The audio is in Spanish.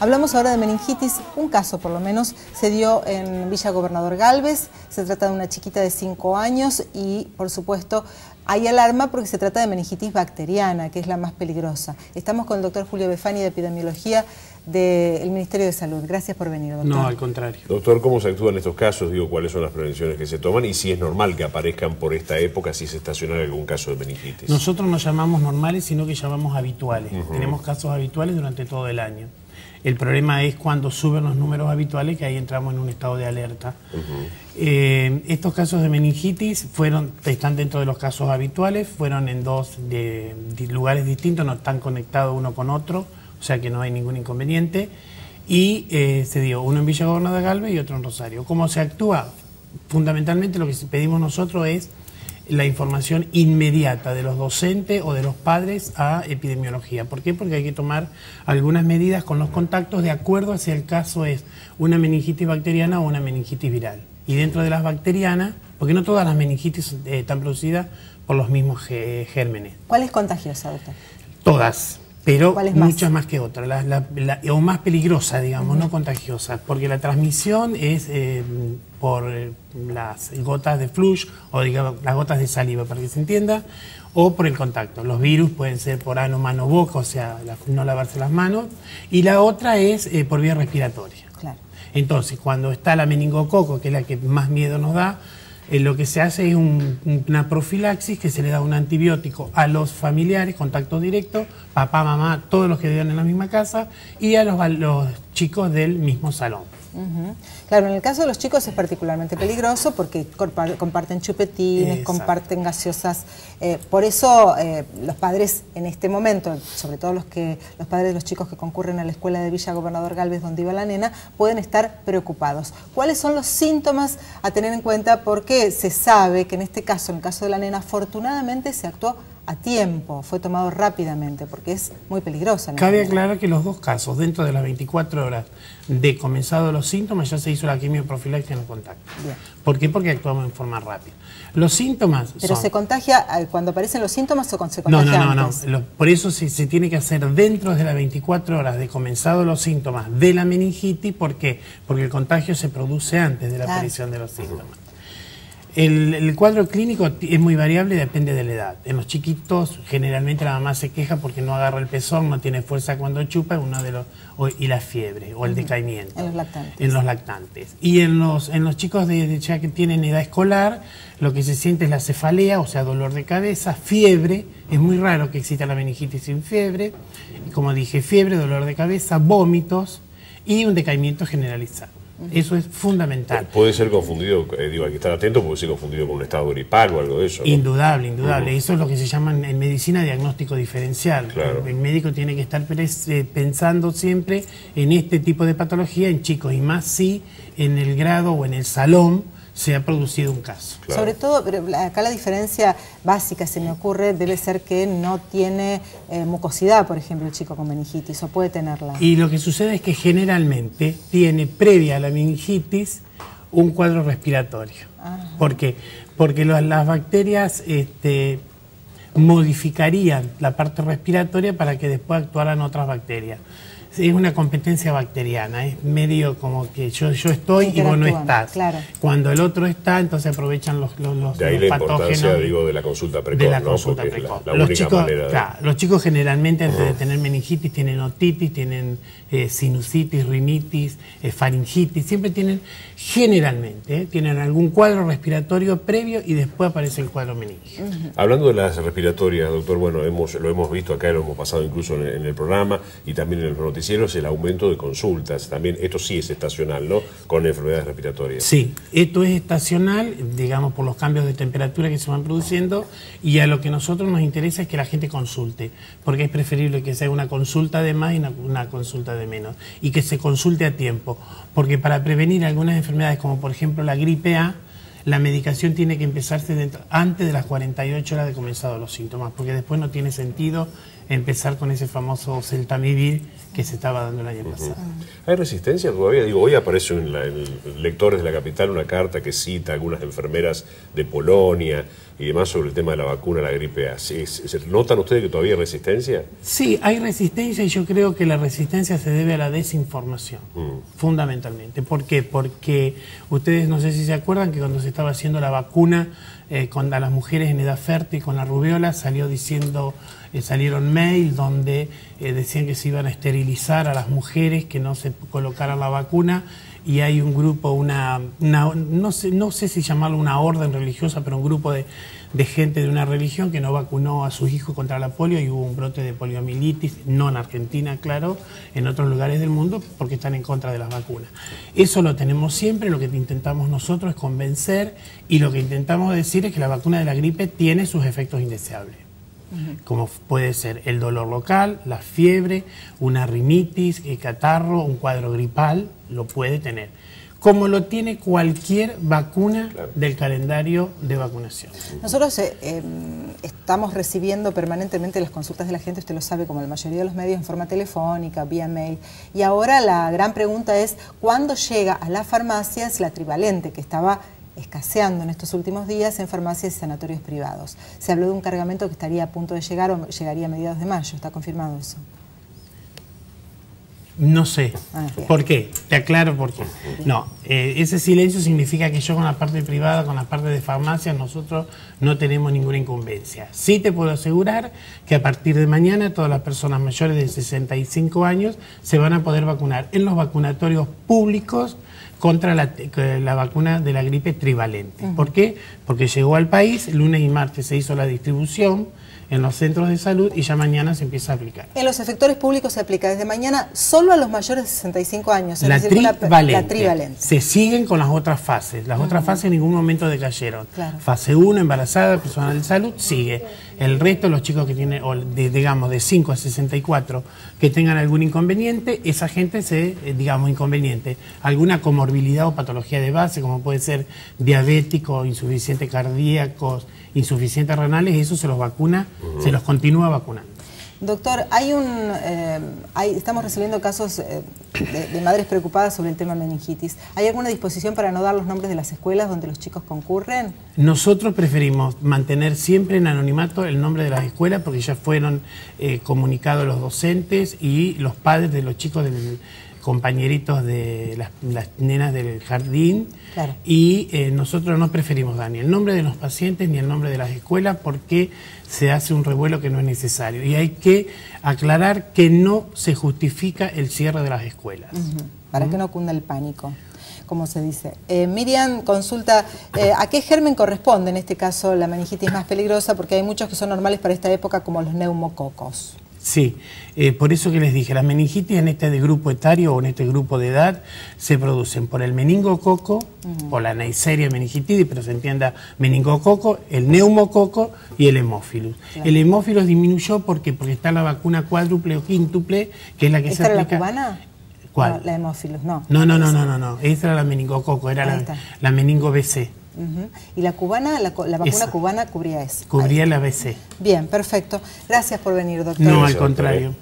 Hablamos ahora de meningitis. Un caso, por lo menos, se dio en Villa Gobernador Galvez. Se trata de una chiquita de 5 años y, por supuesto, hay alarma porque se trata de meningitis bacteriana, que es la más peligrosa. Estamos con el doctor Julio Befani de Epidemiología del Ministerio de Salud. Gracias por venir, doctor. No, al contrario. Doctor, ¿cómo se actúa en estos casos? Digo, ¿cuáles son las prevenciones que se toman? Y si es normal que aparezcan por esta época, si es estacional algún caso de meningitis. Nosotros no llamamos normales, sino que llamamos habituales. Tenemos casos habituales durante todo el año. El problema es cuando suben los números habituales, que ahí entramos en un estado de alerta. Estos casos de meningitis están dentro de los casos habituales, fueron en dos lugares distintos, no están conectados uno con otro, o sea que no hay ningún inconveniente. Y se dio uno en Villa Gobernador Galvez y otro en Rosario. ¿Cómo se actúa? Fundamentalmente lo que pedimos nosotros es la información inmediata de los docentes o de los padres a epidemiología. ¿Por qué? Porque hay que tomar algunas medidas con los contactos de acuerdo a si el caso es una meningitis bacteriana o una meningitis viral. Y dentro de las bacterianas, porque no todas las meningitis están producidas por los mismos gérmenes. ¿Cuál es contagiosa, doctor? Todas. Pero muchas más que otras, o más peligrosa, digamos, no contagiosa, porque la transmisión es por las gotas de flush o digamos las gotas de saliva, para que se entienda, o por el contacto. Los virus pueden ser por ano, mano, boca, o sea, no lavarse las manos, y la otra es por vía respiratoria. Claro. Entonces, cuando está la meningococo, que es la que más miedo nos da, lo que se hace es una profilaxis, que se le da un antibiótico a los familiares, contacto directo, papá, mamá, todos los que viven en la misma casa, y a los chicos del mismo salón. Claro, en el caso de los chicos es particularmente peligroso porque comparten chupetines, comparten gaseosas. Por eso los padres en este momento, sobre todo los padres de los chicos que concurren a la escuela de Villa Gobernador Galvez donde iba la nena, pueden estar preocupados. ¿Cuáles son los síntomas a tener en cuenta? Porque se sabe que en este caso, en el caso de la nena, afortunadamente se actuó a tiempo, fue tomado rápidamente, porque es muy peligrosa. Cabe aclarar que los dos casos, dentro de las 24 horas de comenzado los síntomas, ya se hizo la quimioprofilaxis en el contacto. Bien. ¿Por qué? Porque actuamos en forma rápida. Los síntomas ¿Pero se contagia cuando aparecen los síntomas o se contagia antes? No. Por eso se tiene que hacer dentro de las 24 horas de comenzado los síntomas de la meningitis. ¿Por qué? Porque el contagio se produce antes de la aparición de los síntomas. El cuadro clínico es muy variable, depende de la edad. En los chiquitos generalmente la mamá se queja porque no agarra el pezón, no tiene fuerza cuando chupa, y la fiebre o el decaimiento. En los lactantes. En los lactantes. Y en los chicos ya que tienen edad escolar, lo que se siente es la cefalea, o sea, dolor de cabeza, fiebre. Es muy raro que exista la meningitis sin fiebre. Como dije, fiebre, dolor de cabeza, vómitos y un decaimiento generalizado. Eso es fundamental. Puede ser confundido, digo, hay que estar atento, puede ser confundido con un estado gripal o algo de eso, ¿no? Indudable. Eso es lo que se llama en medicina diagnóstico diferencial. Claro. El médico tiene que estar pensando siempre en este tipo de patología en chicos, y más si en el grado o en el salón se ha producido un caso. Claro. Sobre todo, pero acá la diferencia básica, se me ocurre, debe ser que no tiene mucosidad, por ejemplo, el chico con meningitis, o puede tenerla. Y lo que sucede es que generalmente tiene previa a la meningitis un cuadro respiratorio. ¿Por qué? Porque las bacterias modificarían la parte respiratoria para que después actuaran otras bacterias. Es una competencia bacteriana, es medio como que yo estoy y vos no estás. Claro. Cuando el otro está, entonces aprovechan los de ahí la patógenos. Importancia, digo, de la consulta precoz, de la ¿no? consulta Porque precoz. es la única manera los chicos generalmente antes de tener meningitis tienen otitis, tienen sinusitis, rinitis, faringitis, siempre generalmente tienen algún cuadro respiratorio previo y después aparece el cuadro meningitis. Hablando de las respiratorias, doctor, bueno, lo hemos visto acá, lo hemos pasado incluso en el programa y también en los noticieros, el aumento de consultas. También esto sí es estacional, ¿no? Con enfermedades respiratorias. Sí, esto es estacional, digamos, por los cambios de temperatura que se van produciendo, y a lo que a nosotros nos interesa es que la gente consulte, porque es preferible que sea una consulta de más y una consulta de menos, y que se consulte a tiempo, porque para prevenir algunas enfermedades, como por ejemplo la gripe A, la medicación tiene que empezarse antes de las 48 horas de comenzado los síntomas, porque después no tiene sentido empezar con ese famoso Celtamivir que se estaba dando el año pasado. ¿Hay resistencia todavía? Digo, hoy aparece en Lectores de la Capital una carta que cita a algunas enfermeras de Polonia y demás sobre el tema de la vacuna, la gripe A. ¿Notan ustedes que todavía hay resistencia? Sí, hay resistencia y yo creo que la resistencia se debe a la desinformación, fundamentalmente. ¿Por qué? Porque ustedes no sé si se acuerdan que cuando se estaba haciendo la vacuna a las mujeres en edad fértil con la rubiola salieron mail donde decían que se iban a esterilizar a las mujeres que no se colocaran la vacuna, y hay un grupo, no sé si llamarlo una orden religiosa, pero un grupo de gente de una religión que no vacunó a sus hijos contra la polio, y hubo un brote de poliomielitis, no en Argentina, claro, en otros lugares del mundo, porque están en contra de las vacunas. Eso lo tenemos siempre, lo que intentamos nosotros es convencer, y lo que intentamos decir es que la vacuna de la gripe tiene sus efectos indeseables, como puede ser el dolor local, la fiebre, una rinitis, el catarro, un cuadro gripal, lo puede tener, como lo tiene cualquier vacuna del calendario de vacunación. Nosotros estamos recibiendo permanentemente las consultas de la gente, usted lo sabe, como la mayoría de los medios, en forma telefónica, vía mail, y ahora la gran pregunta es, ¿cuándo llega a las farmacias la trivalente, que estaba escaseando en estos últimos días en farmacias y sanatorios privados? Se habló de un cargamento que estaría a punto de llegar o llegaría a mediados de mayo. ¿Está confirmado eso? No sé. ¿Por qué? Te aclaro por qué. No, ese silencio significa que yo con la parte privada, con la parte de farmacia, nosotros no tenemos ninguna incumbencia. Sí te puedo asegurar que a partir de mañana todas las personas mayores de 65 años se van a poder vacunar en los vacunatorios públicos contra la vacuna de la gripe trivalente. ¿Por qué? Porque llegó al país, lunes y martes se hizo la distribución en los centros de salud y ya mañana se empieza a aplicar. En los efectores públicos se aplica desde mañana solo a los mayores de 65 años. La trivalente. Se siguen con las otras fases. Las otras fases en ningún momento decayeron. Claro. Fase 1, embarazada, personal de salud, sigue. El resto, los chicos que tienen, digamos, de 5 a 64, que tengan algún inconveniente, esa gente inconveniente, alguna comorbilidad o patología de base, como puede ser diabético, insuficiente cardíacos, insuficientes renales, eso se los vacuna, se los continúa vacunando. Doctor, estamos recibiendo casos de madres preocupadas sobre el tema meningitis. ¿Hay alguna disposición para no dar los nombres de las escuelas donde los chicos concurren? Nosotros preferimos mantener siempre en anonimato el nombre de las escuelas, porque ya fueron comunicados los docentes y los padres de los chicos compañeritos de las nenas del jardín. Claro. Y nosotros no preferimos dar ni el nombre de los pacientes ni el nombre de las escuelas, porque se hace un revuelo que no es necesario. Y hay que aclarar que no se justifica el cierre de las escuelas. Para que no cunda el pánico, como se dice. Miriam consulta, ¿a qué germen corresponde en este caso la meningitis más peligrosa? Porque hay muchos que son normales para esta época, como los neumococos. Sí, por eso que les dije, las meningitis en este grupo etario o en este grupo de edad se producen por el meningococo, por la Neisseria meningitidis, pero se entienda meningococo, el neumococo y el hemófilus. Claro. El hemófilus disminuyó porque está la vacuna cuádruple o quíntuple, que es la que se aplica. ¿Esta era la cubana? ¿Cuál? No, la hemófilus, no. No. Esa era la meningococo, era la meningo BC. Y la cubana, la vacuna cubana cubría eso. Cubría la BC. Bien, perfecto. Gracias por venir, doctor. No, al contrario.